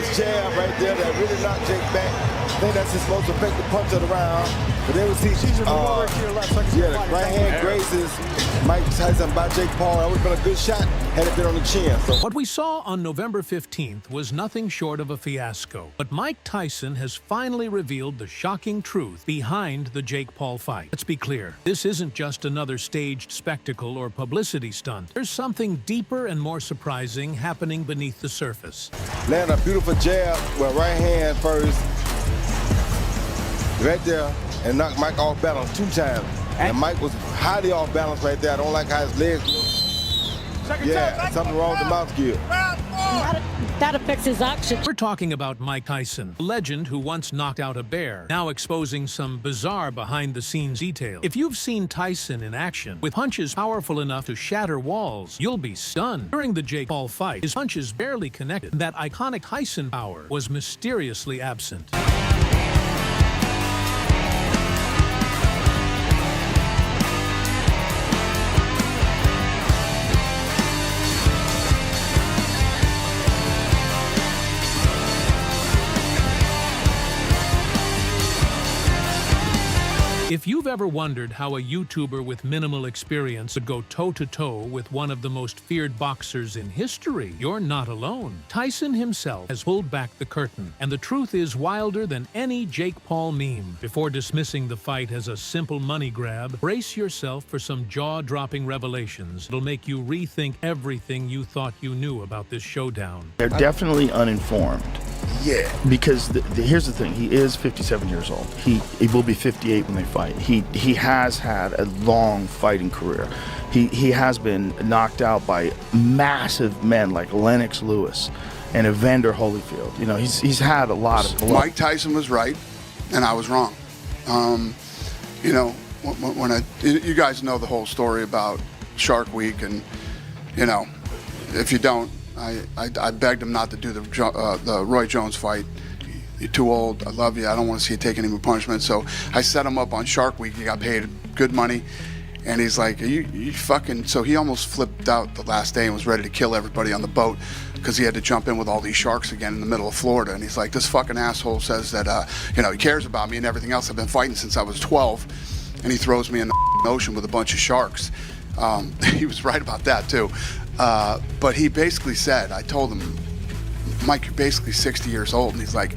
his jab right there that really knocked Jake back. I think that's his most effective punch of the round. But then we see, the right hand grazes Mike Tyson by Jake Paul. That would have been a good shot had it been on the chin. So what we saw on November 15th was nothing short of a fiasco. But Mike Tyson has finally revealed the shocking truth behind the Jake Paul fight. Let's be clear, this isn't just another staged spectacle or publicity stunt. There's something deeper and more surprising happening beneath the surface. Land a beautiful jab, well, right hand first, right there, and knocked Mike off balance 2 times. And Mike was highly off balance right there. I don't like how his legs look. Yeah, something wrong with the mouth gear. That affects his action. We're talking about Mike Tyson, a legend who once knocked out a bear, now exposing some bizarre behind-the-scenes detail. If you've seen Tyson in action, with punches powerful enough to shatter walls, you'll be stunned. During the Jake Paul fight, his punches barely connected. That iconic Tyson power was mysteriously absent. If you've ever wondered how a YouTuber with minimal experience would go toe-to-toe with one of the most feared boxers in history, you're not alone. Tyson himself has pulled back the curtain, and the truth is wilder than any Jake Paul meme. Before dismissing the fight as a simple money grab, brace yourself for some jaw-dropping revelations that'll make you rethink everything you thought you knew about this showdown. They're definitely uninformed. Yeah. Because here's the thing, he is 57 years old. He will be 58 when they fight. He has had a long fighting career. He has been knocked out by massive men like Lennox Lewis and Evander Holyfield. You know, he's had a lot of blood. Mike Tyson was right, and I was wrong. You know, when you guys know the whole story about Shark Week, and you know, if you don't, I begged him not to do the Roy Jones fight. You're too old. I love you. I don't want to see you take any more punishment. So I set him up on Shark Week. He got paid good money, and he's like, you fucking. So he almost flipped out the last day and was ready to kill everybody on the boat because he had to jump in with all these sharks again in the middle of Florida. And he's like, this fucking asshole says that you know, he cares about me and everything else. I've been fighting since I was 12, and he throws me in the ocean with a bunch of sharks. He was right about that too. But he basically said, I told him, Mike, you're basically 60 years old. And he's like,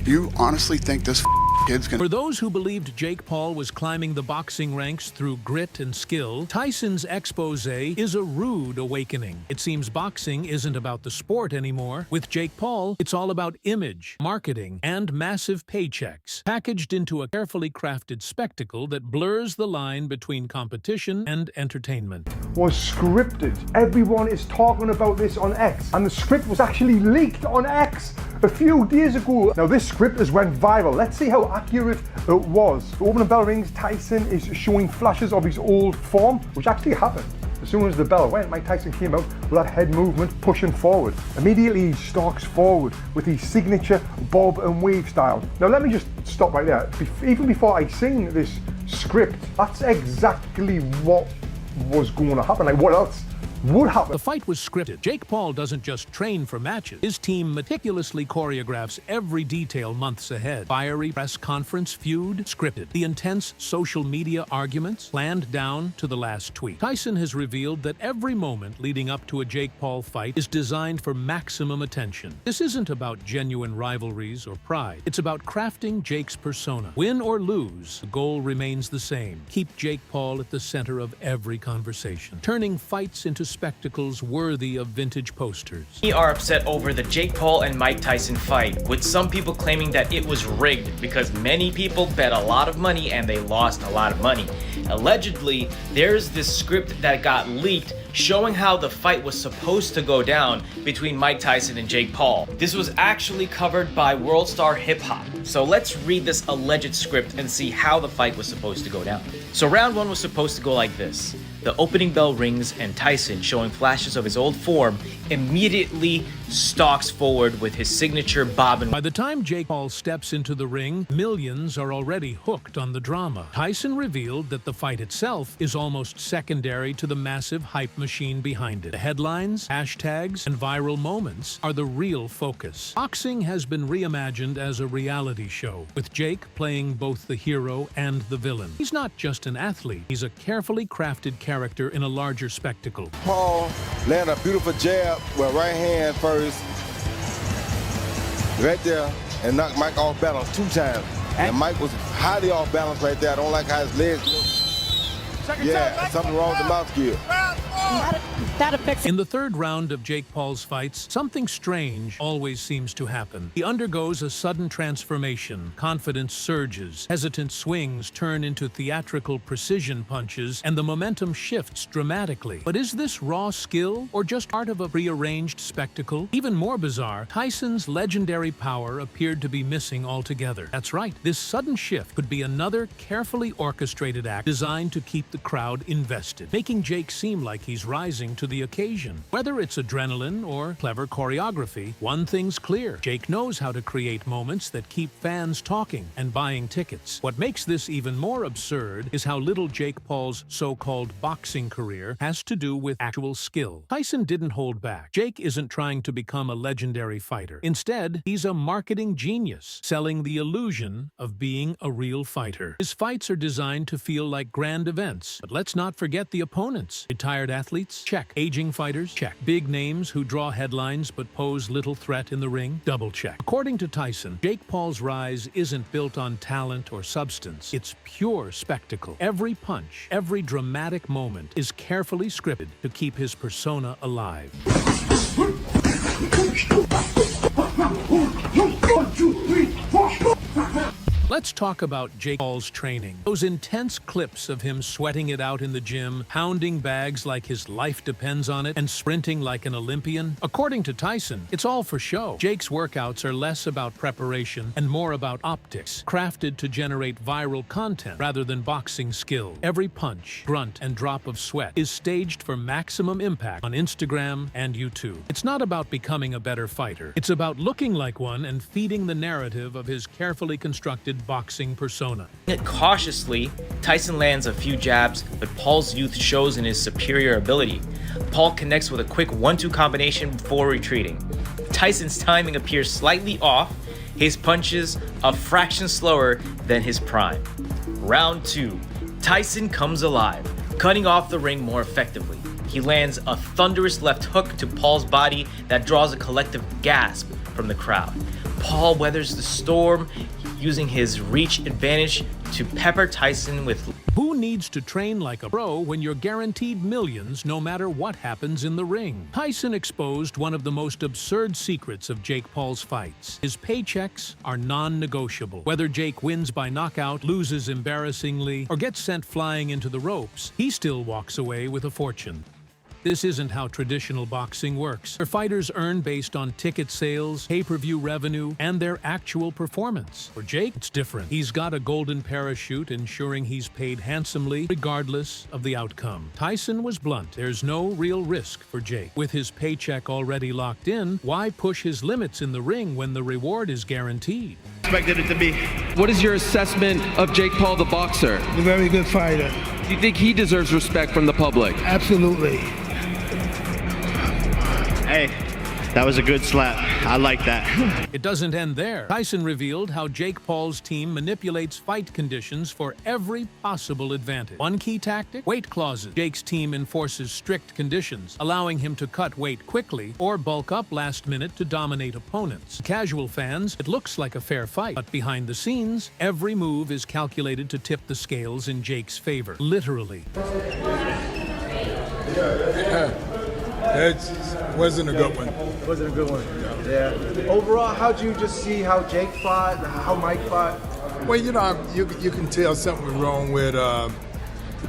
you honestly think this kid's gonna... For those who believed Jake Paul was climbing the boxing ranks through grit and skill, Tyson's expose is a rude awakening. It seems boxing isn't about the sport anymore. With Jake Paul, it's all about image, marketing, and massive paychecks, packaged into a carefully crafted spectacle that blurs the line between competition and entertainment. Was scripted. Everyone is talking about this on X, and the script was actually leaked on X a few days ago. Now this script has went viral. Let's see how accurate it was. The opening bell rings, Tyson is showing flashes of his old form, which actually happened. As soon as the bell went, Mike Tyson came out with that head movement pushing forward. Immediately he stalks forward with his signature bob and weave style. Now let me just stop right there. Even before I seen this script, that's exactly what was going to happen. Like, what else would happen? The fight was scripted. Jake Paul doesn't just train for matches. His team meticulously choreographs every detail months ahead. Fiery press conference feud, scripted. The intense social media arguments, planned down to the last tweet. Tyson has revealed that every moment leading up to a Jake Paul fight is designed for maximum attention. This isn't about genuine rivalries or pride. It's about crafting Jake's persona. Win or lose, the goal remains the same. Keep Jake Paul at the center of every conversation, turning fights into spectacles worthy of vintage posters. We are upset over the Jake Paul and Mike Tyson fight, with some people claiming that it was rigged because many people bet a lot of money and they lost a lot of money. Allegedly, there's this script that got leaked showing how the fight was supposed to go down between Mike Tyson and Jake Paul. This was actually covered by World Star Hip Hop. So let's read this alleged script and see how the fight was supposed to go down. So round one was supposed to go like this. The opening bell rings and Tyson, showing flashes of his old form, immediately stalks forward with his signature bob and... By the time Jake Paul steps into the ring, millions are already hooked on the drama. Tyson revealed that the fight itself is almost secondary to the massive hype machine behind it. The headlines, hashtags, and viral moments are the real focus. Boxing has been reimagined as a reality show, with Jake playing both the hero and the villain. He's not just an athlete, he's a carefully crafted character in a larger spectacle. Paul landed a beautiful jab with right hand first, right there, and knocked Mike off balance 2 times. And Mike was highly off balance right there. I don't like how his legs look. Yeah, something wrong with the mouth gear. That affects. In the third round of Jake Paul's fights, something strange always seems to happen. He undergoes a sudden transformation. Confidence surges, hesitant swings turn into theatrical precision punches, and the momentum shifts dramatically. But is this raw skill or just part of a prearranged spectacle? Even more bizarre, Tyson's legendary power appeared to be missing altogether. That's right, this sudden shift could be another carefully orchestrated act designed to keep the crowd invested, making Jake seem like he's rising to the occasion. Whether it's adrenaline or clever choreography, one thing's clear. Jake knows how to create moments that keep fans talking and buying tickets. What makes this even more absurd is how little Jake Paul's so-called boxing career has to do with actual skill. Tyson didn't hold back. Jake isn't trying to become a legendary fighter. Instead, he's a marketing genius, selling the illusion of being a real fighter. His fights are designed to feel like grand events, but let's not forget the opponents. Retired athletes? Check. Aging fighters? Check. Big names who draw headlines but pose little threat in the ring? Double check. According to Tyson, Jake Paul's rise isn't built on talent or substance. It's pure spectacle. Every punch, every dramatic moment is carefully scripted to keep his persona alive. Let's talk about Jake Paul's training. Those intense clips of him sweating it out in the gym, pounding bags like his life depends on it, and sprinting like an Olympian. According to Tyson, it's all for show. Jake's workouts are less about preparation and more about optics, crafted to generate viral content rather than boxing skill. Every punch, grunt, and drop of sweat is staged for maximum impact on Instagram and YouTube. It's not about becoming a better fighter. It's about looking like one and feeding the narrative of his carefully constructed boxing persona. Cautiously, Tyson lands a few jabs, but Paul's youth shows in his superior ability. Paul connects with a quick 1-2 combination before retreating. Tyson's timing appears slightly off, his punches a fraction slower than his prime. Round 2. Tyson comes alive, cutting off the ring more effectively. He lands a thunderous left hook to Paul's body that draws a collective gasp from the crowd. Paul weathers the storm, using his reach advantage to pepper Tyson with... Who needs to train like a pro when you're guaranteed millions no matter what happens in the ring? Tyson exposed one of the most absurd secrets of Jake Paul's fights. His paychecks are non-negotiable. Whether Jake wins by knockout, loses embarrassingly, or gets sent flying into the ropes, he still walks away with a fortune. This isn't how traditional boxing works. Their fighters earn based on ticket sales, pay-per-view revenue, and their actual performance. For Jake, it's different. He's got a golden parachute ensuring he's paid handsomely regardless of the outcome. Tyson was blunt. There's no real risk for Jake. With his paycheck already locked in, why push his limits in the ring when the reward is guaranteed? Expected it to be. What is your assessment of Jake Paul, the boxer? A very good fighter. Do you think he deserves respect from the public? Absolutely. Hey, that was a good slap. I like that. It doesn't end there. Tyson revealed how Jake Paul's team manipulates fight conditions for every possible advantage. One key tactic? Weight clauses. Jake's team enforces strict conditions, allowing him to cut weight quickly or bulk up last minute to dominate opponents. To casual fans, it looks like a fair fight, but behind the scenes, every move is calculated to tip the scales in Jake's favor. Literally. It wasn't a good one. It wasn't a good one. Yeah. Overall, how'd you just see how Jake fought, how Mike fought? Well, you know, you can tell something was wrong with the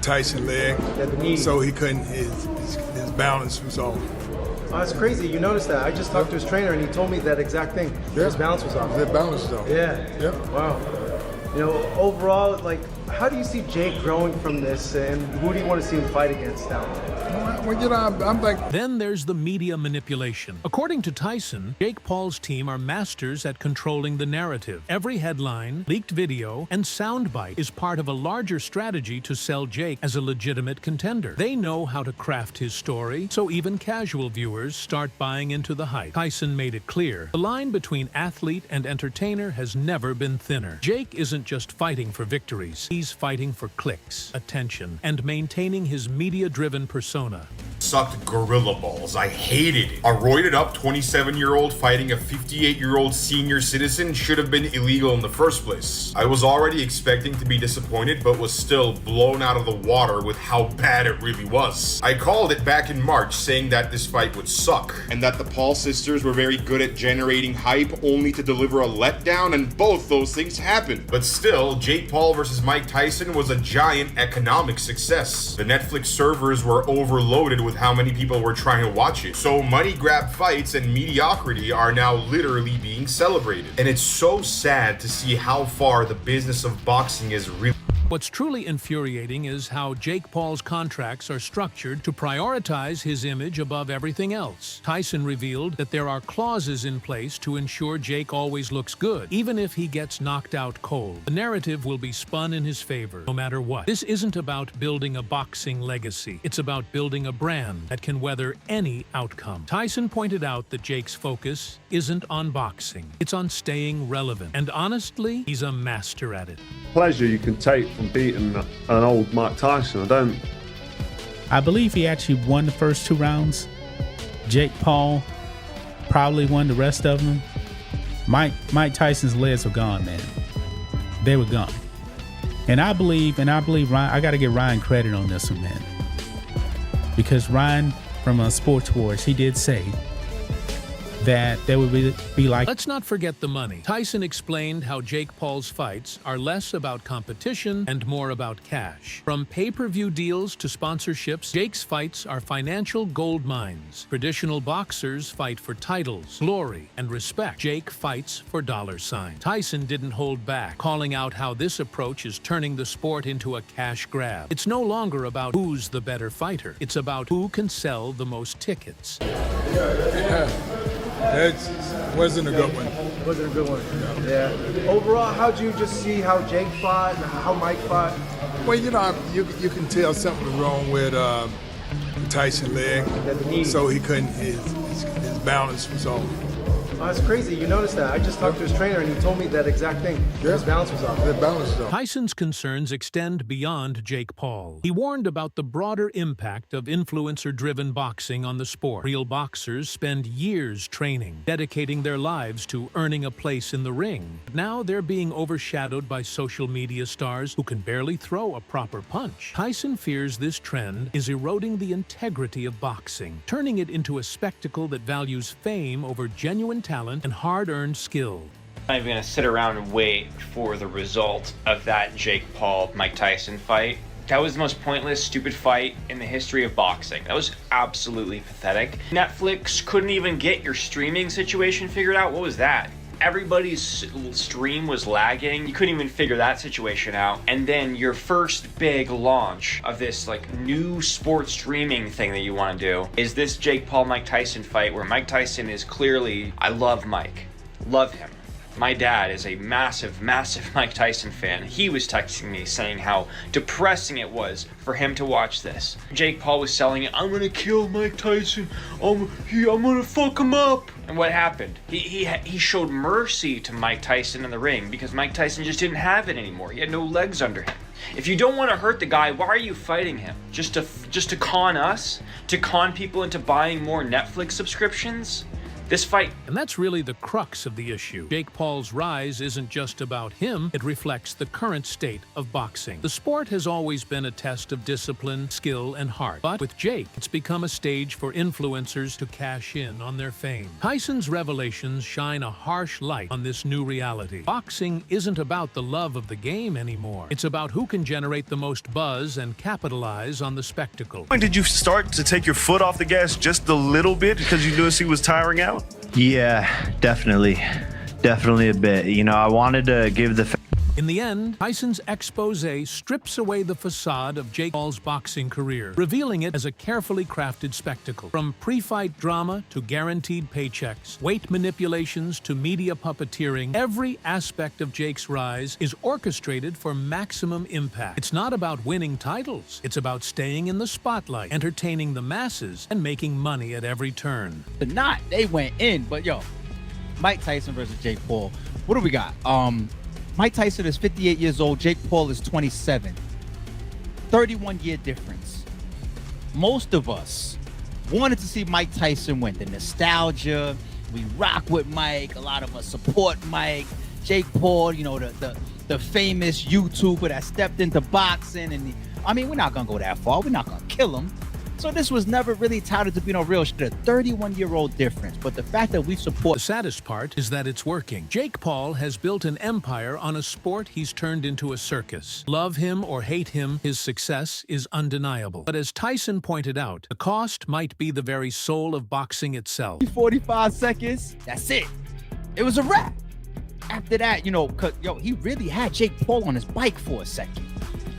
Tyson leg. Yeah, the knee. So he couldn't. His balance was off. Oh, that's crazy. You noticed that? I just talked to his trainer and he told me that exact thing. Yeah. His balance was off. His balance was off. Yeah. Yep. Wow. You know, overall, like, how do you see Jake growing from this, and who do you want to see him fight against now? Well, you know, I'm like. Then there's the media manipulation. According to Tyson, Jake Paul's team are masters at controlling the narrative. Every headline, leaked video, and soundbite is part of a larger strategy to sell Jake as a legitimate contender. They know how to craft his story, so even casual viewers start buying into the hype. Tyson made it clear, the line between athlete and entertainer has never been thinner. Jake isn't just fighting for victories, he's fighting for clicks, attention, and maintaining his media-driven persona. Sucked gorilla balls. I hated it. A roided up 27-year-old fighting a 58-year-old senior citizen should have been illegal in the first place. I was already expecting to be disappointed, but was still blown out of the water with how bad it really was. I called it back in March, saying that this fight would suck, and that the Paul sisters were very good at generating hype only to deliver a letdown, and both those things happened. But still, Jake Paul versus Mike Tyson was a giant economic success. The Netflix servers were overloaded with how many people were trying to watch it. So money grab fights and mediocrity are now literally being celebrated. And it's so sad to see how far the business of boxing is really. What's truly infuriating is how Jake Paul's contracts are structured to prioritize his image above everything else. Tyson revealed that there are clauses in place to ensure Jake always looks good, even if he gets knocked out cold. The narrative will be spun in his favor, no matter what. This isn't about building a boxing legacy. It's about building a brand that can weather any outcome. Tyson pointed out that Jake's focus isn't on boxing. It's on staying relevant. And honestly, he's a master at it. Pleasure you can take from beating an old Mike Tyson. I believe he actually won the first 2 rounds. Jake Paul probably won the rest of them. Mike Tyson's legs were gone, man. They were gone. And I believe Ryan, I got to give Ryan credit on this one, man. Because Ryan from Sports Wars, he did say that there would be like... Let's not forget the money. Tyson explained how Jake Paul's fights are less about competition and more about cash. From pay-per-view deals to sponsorships, Jake's fights are financial gold mines. Traditional boxers fight for titles, glory, and respect. Jake fights for dollar signs. Tyson didn't hold back, calling out how this approach is turning the sport into a cash grab. It's no longer about who's the better fighter. It's about who can sell the most tickets. It wasn't a good one. It wasn't a good one. Yeah. Overall, how'd you just see how Jake fought and how Mike fought? Well, you know, you can tell something was wrong with the Tyson leg, so he couldn't. His balance was off. Oh, that's crazy. You noticed that. I just talked to his trainer, and he told me that exact thing. Yeah. His balance was off. His balance was off. Tyson's concerns extend beyond Jake Paul. He warned about the broader impact of influencer-driven boxing on the sport. Real boxers spend years training, dedicating their lives to earning a place in the ring. Now they're being overshadowed by social media stars who can barely throw a proper punch. Tyson fears this trend is eroding the integrity of boxing, turning it into a spectacle that values fame over genuine talent and hard-earned skill. I'm not even going to sit around and wait for the result of that Jake Paul-Mike Tyson fight. That was the most pointless, stupid fight in the history of boxing. That was absolutely pathetic. Netflix couldn't even get your streaming situation figured out. What was that? Everybody's stream was lagging. You couldn't even figure that situation out. And then your first big launch of this like new sports streaming thing that you want to do is this Jake Paul-Mike Tyson fight where Mike Tyson is clearly, I love Mike, love him. My dad is a massive Mike Tyson fan. He was texting me saying how depressing it was for him to watch this. Jake Paul was selling it, I'm gonna kill Mike Tyson, I'm gonna fuck him up. And what happened? He showed mercy to Mike Tyson in the ring because Mike Tyson just didn't have it anymore. He had no legs under him. If you don't want to hurt the guy, why are you fighting him? Just to con us? To con people into buying more Netflix subscriptions? This fight. And that's really the crux of the issue. Jake Paul's rise isn't just about him, it reflects the current state of boxing. The sport has always been a test of discipline, skill, and heart. But with Jake, it's become a stage for influencers to cash in on their fame. Tyson's revelations shine a harsh light on this new reality. Boxing isn't about the love of the game anymore. It's about who can generate the most buzz and capitalize on the spectacle. When did you start to take your foot off the gas just a little bit because you noticed he was tiring out? Yeah, definitely a bit. You know, I wanted to give the In the end, Tyson's expose strips away the facade of Jake Paul's boxing career, revealing it as a carefully crafted spectacle. From pre-fight drama to guaranteed paychecks, weight manipulations to media puppeteering, every aspect of Jake's rise is orchestrated for maximum impact. It's not about winning titles. It's about staying in the spotlight, entertaining the masses, and making money at every turn. They went in, but yo, Mike Tyson versus Jake Paul. What do we got? Mike Tyson is 58 years old. Jake Paul is 27. 31-year difference. Most of us wanted to see Mike Tyson win. The nostalgia, we rock with Mike. A lot of us support Mike. Jake Paul, you know, the famous YouTuber that stepped into boxing. And we're not going to go that far. We're not going to kill him. So this was never really touted to be no real shit. A 31-year-old difference. But the fact that we support... The saddest part is that it's working. Jake Paul has built an empire on a sport he's turned into a circus. Love him or hate him, his success is undeniable. But as Tyson pointed out, the cost might be the very soul of boxing itself. 45 seconds, that's it. It was a wrap. After that, he really had Jake Paul on his bike for a second.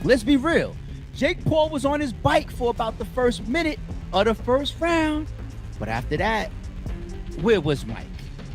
Let's be real. Jake Paul was on his bike for about the first minute of the first round. But after that, where was Mike?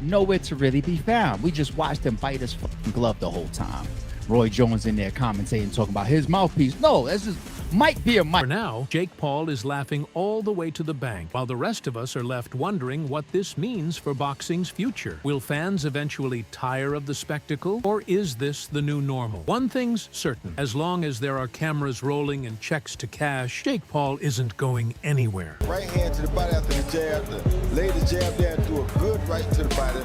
Nowhere to really be found. We just watched him bite his fucking glove the whole time. Roy Jones in there commentating, talking about his mouthpiece. No, that's just Mike being Mike. For now, Jake Paul is laughing all the way to the bank, while the rest of us are left wondering what this means for boxing's future. Will fans eventually tire of the spectacle, or is this the new normal? One thing's certain, as long as there are cameras rolling and checks to cash, Jake Paul isn't going anywhere. Right hand to the body after the jab, lay the jab there and threw a good right to the body.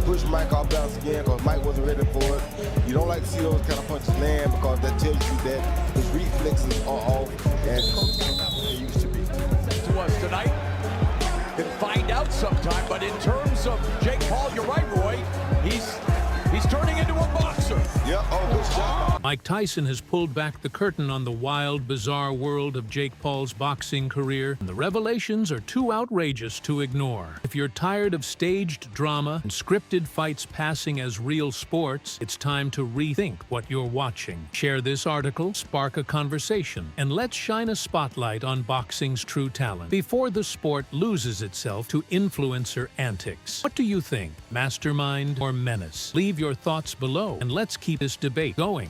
Push Mike off balance again because Mike wasn't ready for it. You don't like to see those kind of punches land because that tells you that his reflexes are off and not what they used to be. To us tonight, can find out sometime. But in terms of Jake Paul, you're right, Roy. He's turning into a boxer. Yeah, good job. Mike Tyson has pulled back the curtain on the wild, bizarre world of Jake Paul's boxing career, and the revelations are too outrageous to ignore. If you're tired of staged drama and scripted fights passing as real sports, it's time to rethink what you're watching. Share this article, spark a conversation, and let's shine a spotlight on boxing's true talent before the sport loses itself to influencer antics. What do you think? Mastermind or menace? Leave your thoughts below, and let's keep this debate going.